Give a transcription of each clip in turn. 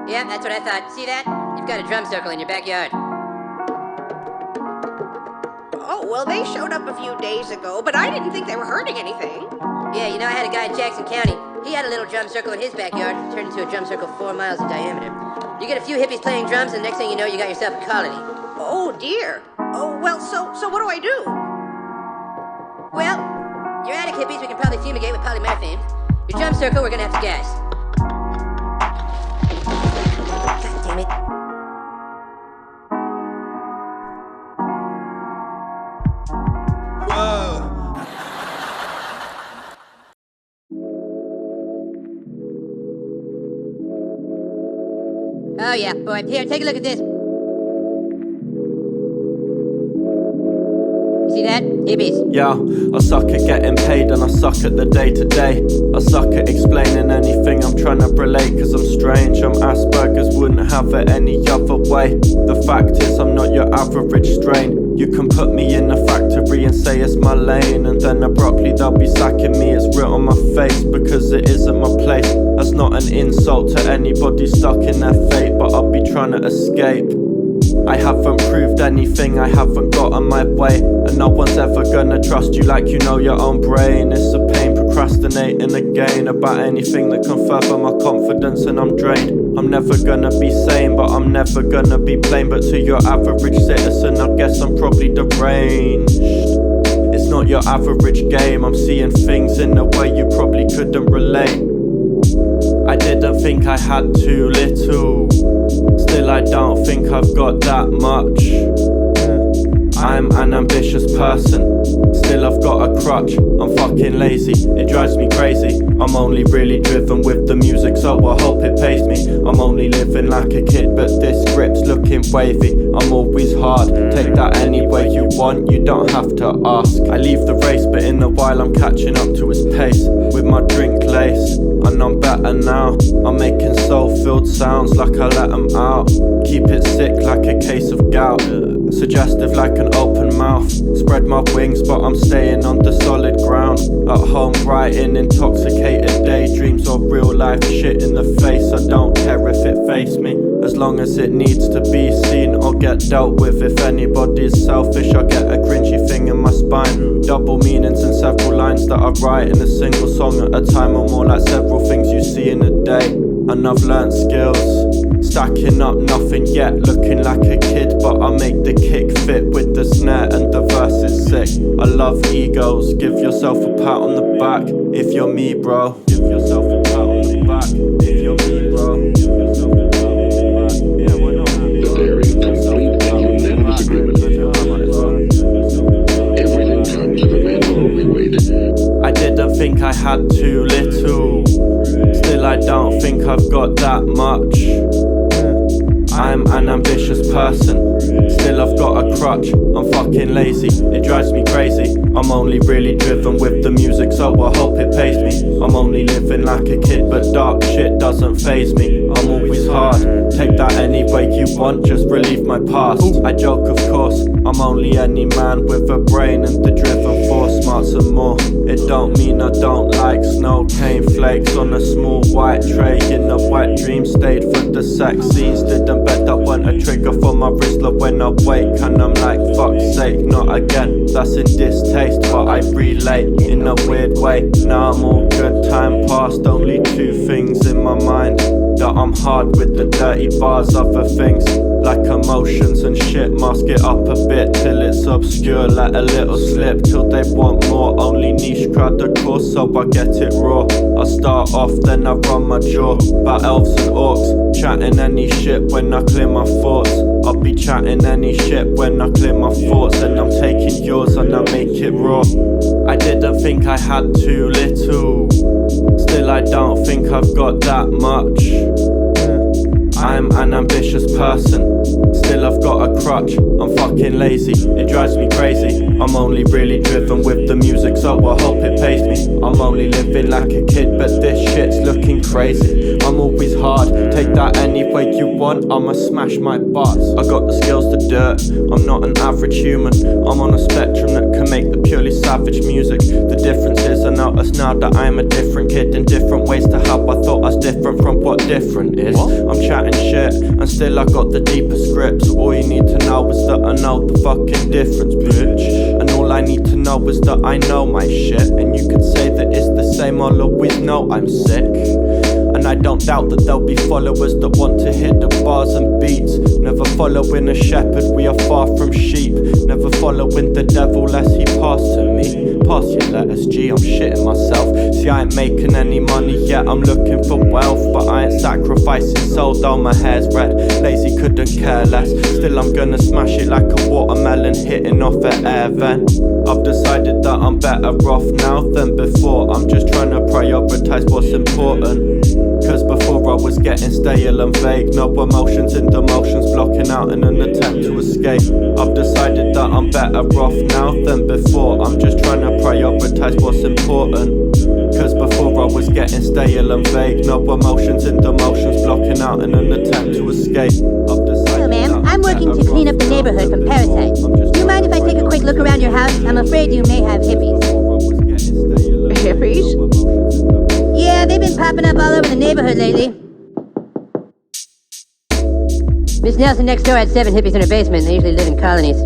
Yeah, that's what I thought. See that? You've got a drum circle in your backyard. Oh, well, they showed up a few days ago, but I didn't think they were hurting anything. Yeah, you know, I had a guy in Jackson County. He had a little drum circle in his backyard, turned into a drum circle 4 miles in diameter. You get a few hippies playing drums, and next thing you know, you got yourself a colony. Oh, dear. Oh, well, so what do I do? Well, your attic hippies we can probably fumigate with polymethane. Your drum circle we're gonna have to gas. God damn it. Whoa. Oh yeah, boy. Here, take a look at this. See that? Hippies. Yeah, I suck at getting paid and I suck at the day-to-day. I suck at explaining anything I'm trying to relate, cause I'm strange. I'm Asperger's, wouldn't have it any other way. The fact is I'm not your average strain. You can put me in a factory and say it's my lane, and then abruptly they'll be sacking me. It's writ on my face because it isn't my place. That's not an insult to anybody stuck in their fate, but I'll be trying to escape. I haven't proved anything, I haven't gotten my way, and no one's ever gonna trust you like you know your own brain. It's a pain procrastinating again about anything that can further my confidence, and I'm drained. I'm never gonna be sane, but I'm never gonna be plain. But to your average citizen, I guess I'm probably deranged. It's not your average game, I'm seeing things in a way you probably couldn't relate. I didn't think I had too little, still I don't think I've got that much. I'm an ambitious person, still I've got a crutch. I'm fucking lazy, it drives me crazy. I'm only really driven with the music, so I hope it pays me. I'm only living like a kid, but this script's looking wavy. I'm always hard, take that any way you want, you don't have to ask. I leave the race, but in a while I'm catching up to its pace. With my drink lace, and I'm better now. I'm making soul-filled sounds like I let them out. Keep it sick like a case of gout, suggestive like an open mouth. Spread my wings, but I'm staying on the solid ground. At home writing intoxicated daydreams or real life shit in the face. I don't care if it faces me, as long as it needs to be seen or get dealt with. If anybody's selfish, I get a cringy thing in my spine. Double meanings in several lines that I write in a single song at a time, or more like several things you see in a day. And I've learnt skills, stacking up nothing yet, looking like a kid, but I make the kick fit with the snare and the verse is sick. I love egos, give yourself a pat on the back if you're me, bro. Give yourself a pat on the back if you're me, bro. Give yourself a pat on the back. Yeah, why not? There is complete and unanimous agreement. Everything comes to the man who waited. I didn't think I had too little, still I don't think I've got that much. I'm an ambitious person, still I've got a crutch. I'm fucking lazy, it drives me crazy. I'm only really driven with the music, so I hope it pays me. I'm only living like a kid, but dark shit doesn't faze me. I'm always hard, take that any way you want, just relieve my past. I joke of course, I'm only any man with a brain and the driven force, smarts and more. It don't mean I don't like snow cane flakes on a small white tray in a wet dream. Stayed for the sex scenes, didn't bet that went a trigger for my wrist when I wake, and I'm like fuck's sake, not again. That's in distaste, but I relate in a weird way. Now I'm all good, time passed, only two things in my mind. That I'm hard with the dirty bars, other things like emotions and shit. Mask it up a bit till it's obscure, let a little slip till they want more. Only niche crowd of course, so I get it raw. I start off, then I run my jaw about elves and orcs, chatting any shit when I clear my thoughts. I'll be chatting any shit when I clear my thoughts, and I'm taking yours and I make it raw. I didn't think I had too little, still I don't think I've got that much. I'm an ambitious person, still I've got a crutch. I'm fucking lazy, it drives me crazy. I'm only really driven with the music, so I hope it pays me. I'm only living like a kid, but this shit's looking crazy. I'm always hard, take that any way you want, I'ma smash my bars. I got the skills to do it, I'm not an average human. I'm on a spectrum that can make the purely savage music. The difference is I notice now that I'm a different kid in different ways to how I thought I was different from what different is. I'm chatting chatting shit, and still I got the deeper scripts. All you need to know is that I know the fucking difference, bitch. And all I need to know is that I know my shit. And you could say that it's the same, I'll always know I'm sick. And I don't doubt that there'll be followers that want to hit the bars and beats. Never following a shepherd, we are far from sheep. Never following the devil lest he pass to me. Pass your letters, G, I'm shitting myself. See, I ain't making any money yet, I'm looking for wealth. But I ain't sacrificing soul, though my hair's red. Lazy, couldn't care less. Still I'm gonna smash it like a watermelon hitting off an air vent. I've decided that I'm better off now than before. I'm just trying to prioritise what's important. Cause before I was getting stale and vague. No emotions and demotions blocking out in an attempt to escape. I've decided that I'm better off now than before. I'm just trying to prioritise what's important. Cause before I was getting stale and vague. No emotions and demotions blocking out in an attempt to escape. Hello ma'am, I'm working to clean up the neighborhood from parasites. Do you mind if I take a quick look around your house? I'm afraid you may have hippies. Hippies? Yeah, they've been popping up all over the neighborhood lately. Miss Nelson next door had 7 hippies in her basement. They usually live in colonies.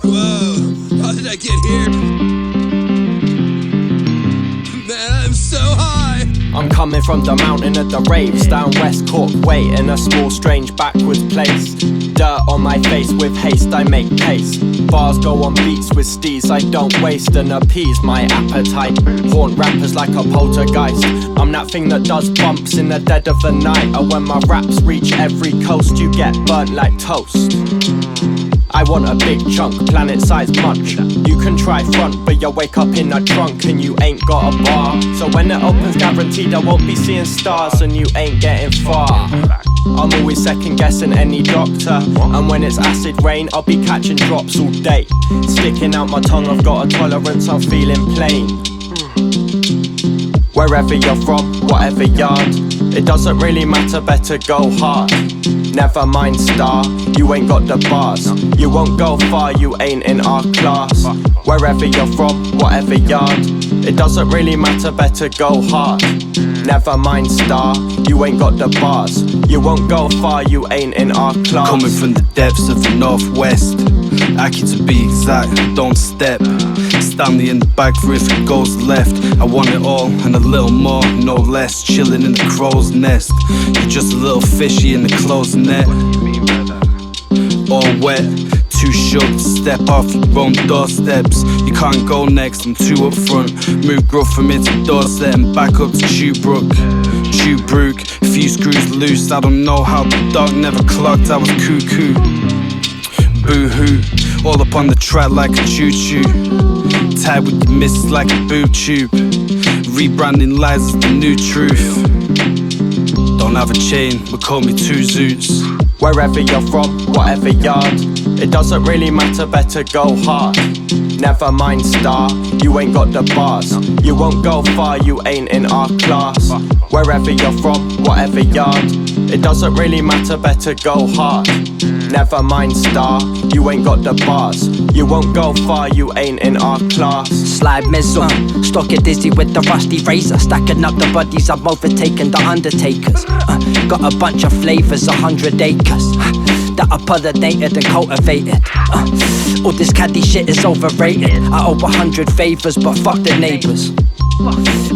Whoa, how did I get here? Man, I'm so high! I'm coming from the mountain of the raves, down West Cork Way, in a small strange backwards place. Dirt on my face, with haste I make pace. Bars go on beats with steez, I don't waste and appease my appetite. Haunt rappers like a poltergeist. I'm that thing that does bumps in the dead of the night. And when my raps reach every coast, you get burnt like toast. I want a big chunk, planet-sized munch. You can try front, but you wake up in a trunk and you ain't got a bar. So when it opens, guaranteed I won't be seeing stars and you ain't getting far. I'm always second guessing any doctor, and when it's acid rain, I'll be catching drops all day. Sticking out my tongue, I've got a tolerance, I'm feeling plain. Wherever you're from, whatever yard, it doesn't really matter, better go hard. Never mind star, you ain't got the bars. You won't go far, you ain't in our class. Wherever you're from, whatever yard, it doesn't really matter, better go hard. Never mind star, you ain't got the bars. You won't go far, you ain't in our class. Coming from the depths of the northwest, Aki to be exact, don't step. Stanley in the back for if it goes left. I want it all and a little more, no less. Chilling in the crow's nest, you're just a little fishy in the closed net. All wet, too shook to step off your own doorsteps. You can't go next, I'm too up front. Move growth from it to Dorset and back up to Tubrook. A few screws loose, I don't know how the dog never clocked, I was cuckoo. Boo-hoo, all up on the track like a choo-choo. Tied with your missus like a boob tube. Rebranding lies is the new truth. Don't have a chain, but call me two Zoots. Wherever you're from, whatever yard, it doesn't really matter, better go hard. Never mind star, you ain't got the bars. You won't go far, you ain't in our class. Wherever you're from, whatever yard, it doesn't really matter, better go hard. Never mind star, you ain't got the bars. You won't go far, you ain't in our class. Slide mizzle, stock it dizzy with the rusty razor. Stacking up the bodies, I'm overtaking the undertakers. Got a bunch of flavors, 100 acres that are pollinated and cultivated. All this caddy shit is overrated. I owe 100 favors, but fuck the neighbors.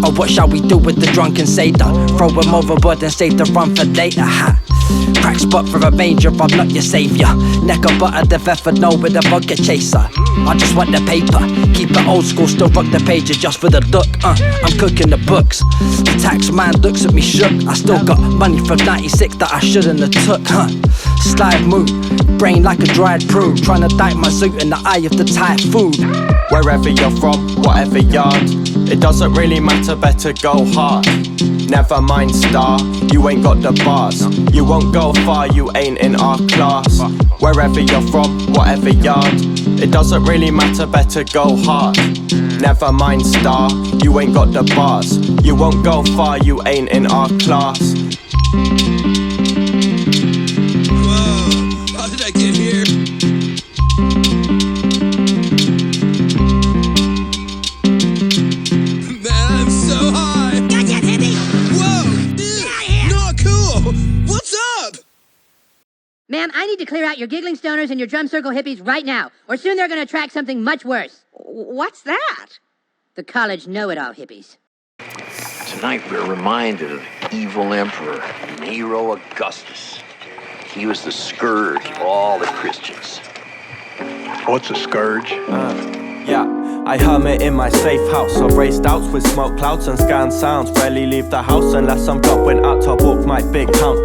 Oh, what shall we do with the drunken Seder? Throw him overboard and save the run for later, ha. Crack spot for a ranger, I'm not your savior. Neck of butter, the effort, no with a vodka chaser. I just want the paper, keep it old school, still rock the pages just for the look. I'm cooking the books. The tax man looks at me shook. I still got money from 96 that I shouldn't have took, Sly Moon, brain like a dried prune, trying to dye my suit in the eye of the typhoon. Wherever you're from, whatever yard, it doesn't really matter, better go hard. Never mind star, you ain't got the bars. You won't go far, you ain't in our class. Wherever you're from, whatever yard, it doesn't really matter, better go hard. Never mind star, you ain't got the bars. You won't go far, you ain't in our class. Whoa, how did I get here? need to clear out your giggling stoners and your drum circle hippies right now, or soon they're going to attract something much worse. What's that? The college know-it-all hippies. Tonight we're reminded of evil emperor Nero Augustus. He was the scourge of all the Christians. What's a scourge? Yeah, I hermit in my safe house of raised outs with smoke clouds and scan sounds. Rarely leave the house unless I'm going out to walk my big count.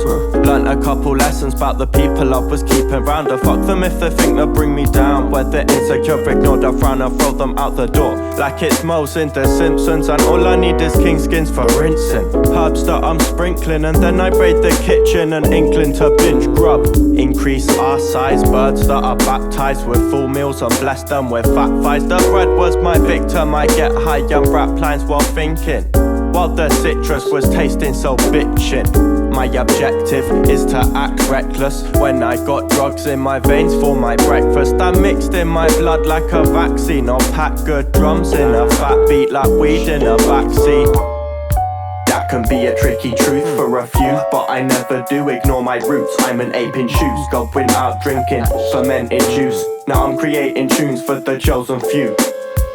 Learned a couple lessons about the people I was keeping round. To fuck them if they think they'll bring me down. Whether insecure, ignore the frown and throw them out the door. Like it's Moe's in The Simpsons, and all I need is king skins for rinsing. Herbs that I'm sprinkling, and then I raid the kitchen and inkling to binge grub. Increase our size, birds that are baptized with full meals and bless them with fat thighs. The bread was my victim, I get high and rap lines while thinking, while the citrus was tasting so bitchin'. My objective is to act reckless when I got drugs in my veins for my breakfast. I mixed in my blood like a vaccine. I'll pack good drums in a fat beat like weed in a backseat. That can be a tricky truth for a few, but I never do ignore my roots. I'm an ape in shoes, going out drinking fermented juice. Now I'm creating tunes for the chosen few.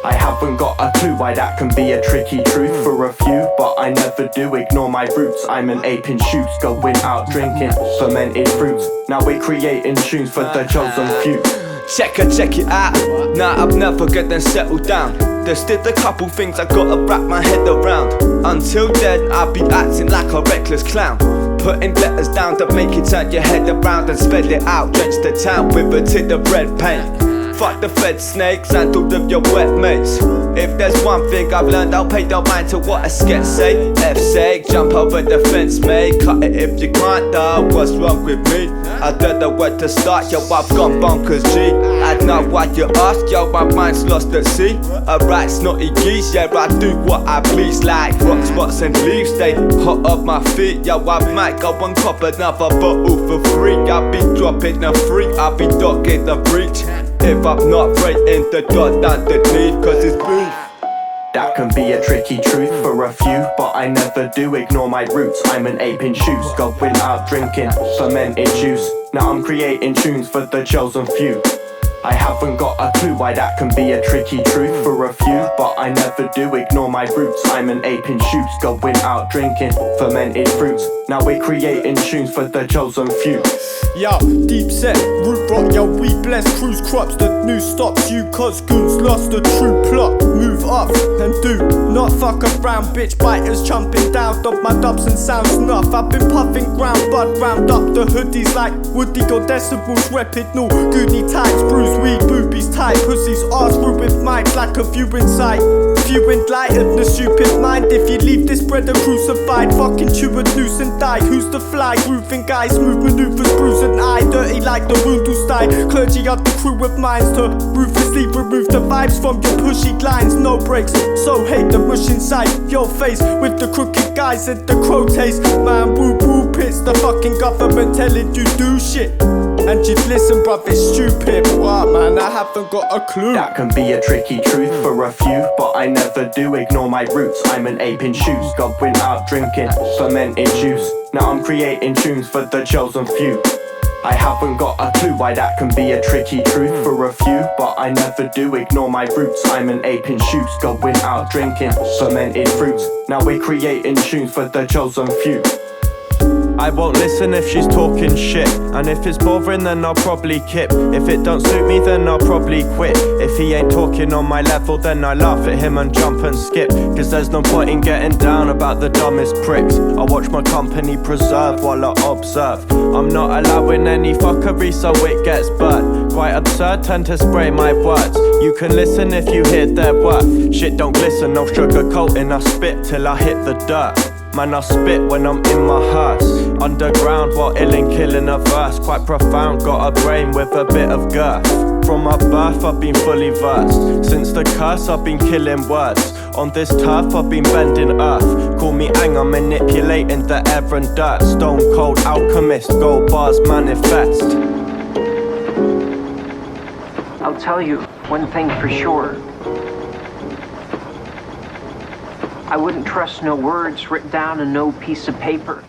I haven't got a clue why that can be a tricky truth for a few, but I never do ignore my roots. I'm an ape in shoes, going out drinking fermented fruits. Now we're creating tunes for the chosen few. Check it out. Nah, I've never getting settled down. There's still a couple things I gotta wrap my head around. Until then, I'll be acting like a reckless clown, putting letters down to make you turn your head around and spell it out. Drench the town with a tint of red paint. Fuck the fed snakes and all of your wet mates. If there's one thing I've learned, I'll pay no mind to what a skit say. F-sake, jump over the fence, mate. Cut it if you can't, dog. What's wrong with me? I don't know where to start, yo, I've gone bonkers, G. I know why you ask, yo, my mind's lost at sea. Alright, snotty geese, yeah, I do what I please. Like rock spots and leaves, they hot off my feet. Yo, I might go and cop another bottle for free. I'll be dropping the freak, I'll be docking the breach. If I'm not breaking the dot underneath, cause it's beef. That can be a tricky truth for a few, but I never do ignore my roots. I'm an ape in shoes, going out drinking fermented juice. Now I'm creating tunes for the chosen few. I haven't got a clue why that can be a tricky truth for a few, but I never do ignore my roots. I'm an ape in shoes, going out drinking fermented fruits. Now we're creating tunes for the chosen few. Yo, deep set, root rot, yo, we bless cruise crops. The news stops you cause goons lost the true plot. Move up and do not fuck around, bitch biters chumping down. Dub my dubs and sounds enough. I've been puffing ground bud, round up the hoodies like Woody got decibels, repping all goody types, bruise weed, boobies tight, pussies arse through with mics like a view inside. Few enlightened the stupid mind. If you leave this brother crucified, fucking chew a noose and die. Who's the fly? Grooving guys, smooth maneuvers, bruise an eye, dirty like the woundle style. Clergy out the crew with minds to ruthlessly remove the vibes from your pushy lines. No breaks, so hate the mush inside your face with the crooked guys and the crow taste. Man, woo woo pits, the fucking government telling you do shit. And just listen, bruv, it's stupid. What, man, I haven't got a clue. That can be a tricky truth for a few, but I never do ignore my roots. I'm an ape in shoes, going out drinking fermented juice. Now I'm creating tunes for the chosen few. I haven't got a clue why that can be a tricky truth for a few, but I never do ignore my roots. I'm an ape in shoes, going out drinking fermented fruits. Now we're creating tunes for the chosen few. I won't listen if she's talking shit, and if it's bothering then I'll probably kip. If it don't suit me then I'll probably quit. If he ain't talking on my level then I laugh at him and jump and skip, cause there's no point in getting down about the dumbest pricks. I watch my company preserve while I observe. I'm not allowing any fuckery so it gets burnt. Quite absurd, tend to spray my words. You can listen if you hear their worth. Shit don't glisten, no sugarcoating, I spit till I hit the dirt. Man, I spit when I'm in my hearse. Underground while illing, killing a verse. Quite profound, got a brain with a bit of girth. From my birth I've been fully versed. Since the curse I've been killing words. On this turf I've been bending earth. Call me anger, manipulating the air and dirt. Stone cold alchemist, gold bars manifest. I'll tell you one thing for sure. I wouldn't trust no words written down on no piece of paper.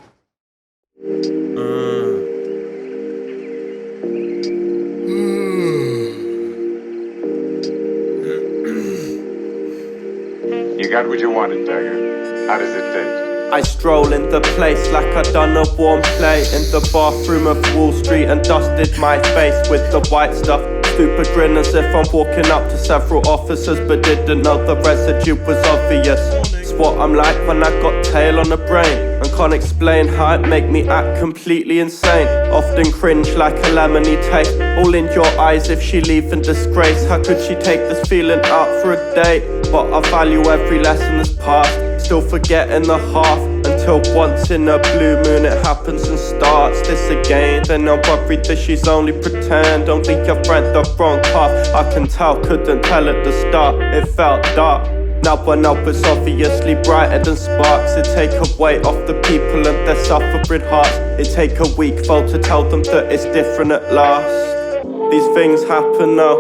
got what you wanted, Tiger. How does it taste? I stroll in the place like I done a warm play in the bathroom of Wall Street and dusted my face with the white stuff. Stupid grin as if I'm walking up to several officers, but didn't know the residue was obvious. It's what I'm like when I got tail on the brain and can't explain how it make me act completely insane. Often cringe like a lemony taste, all in your eyes if she leave in disgrace. How could she take this feeling out for a date? But I value every lesson that's passed, still forgetting the half, until once in a blue moon it happens and starts this again. Then I'm worried that she's only pretend, only a friend the wrong path. I can tell, couldn't tell at the start, it felt dark. Now I know it's obviously brighter than sparks. It take a weight off the people and their suffering hearts. It take a weak foe to tell them that it's different at last. These things happen now,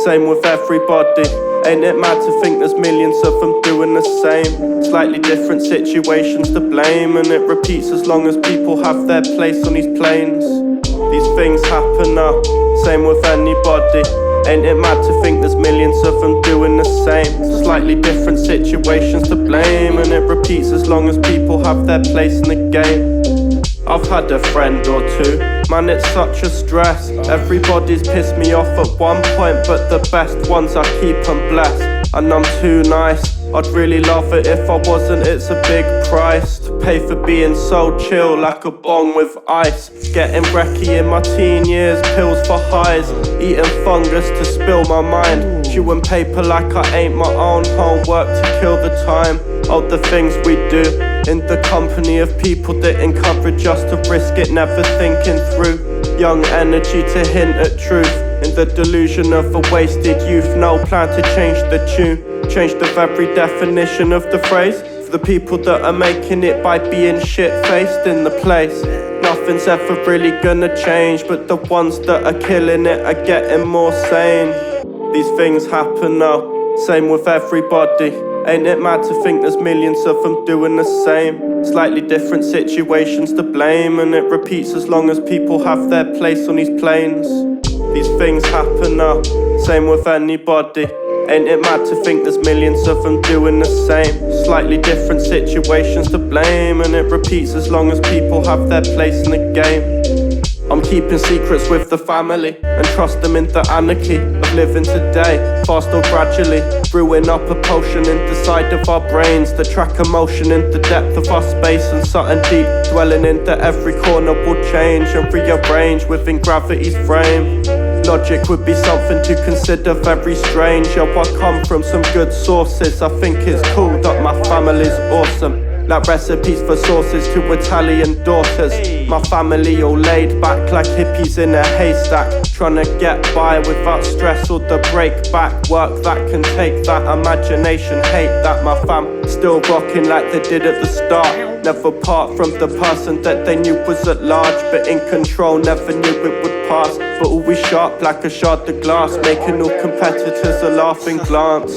same with everybody. Ain't it mad to think there's millions of them doing the same? Slightly different situations to blame, and it repeats as long as people have their place on these planes. These things happen now, same with anybody. Ain't it mad to think there's millions of them doing the same? Slightly different situations to blame, and it repeats as long as people have their place in the game. I've had a friend or two, man it's such a stress. Everybody's pissed me off at one point, but the best ones I keep and bless. And I'm too nice, I'd really love it if I wasn't. It's a big price to pay for being so chill, like a bong with ice. Getting brekkie in my teen years, pills for highs, eating fungus to spill my mind, chewing paper like I ain't my own, homework to kill the time. All the things we do in the company of people that encourage us to risk it, never thinking through. Young energy to hint at truth, in the delusion of a wasted youth. No plan to change the tune, change the very definition of the phrase. For the people that are making it by being shit-faced in the place. Nothing's ever really gonna change, but the ones that are killing it are getting more sane. These things happen now, same with everybody. Ain't it mad to think there's millions of them doing the same? Slightly different situations to blame, and it repeats as long as people have their place on these planes. These things happen now, same with anybody. Ain't it mad to think there's millions of them doing the same? Slightly different situations to blame, and it repeats as long as people have their place in the game. I'm keeping secrets with the family and trust them in the anarchy of living today, fast or gradually, brewing up a potion in the side of our brains that track emotion in the depth of our space, and something deep dwelling in that every corner will change and rearrange within gravity's frame. Logic would be something to consider very strange. Yo, I come from some good sources, I think it's cool that my family's awesome. Like recipes for sauces to Italian daughters. My family all laid back like hippies in a haystack, trying to get by without stress or the break back work that can take that imagination. Hate that my fam still rocking like they did at the start. Never part from the person that they knew was at large, but in control, never knew it would pass. But always sharp like a shard of glass, making all competitors a laughing glance.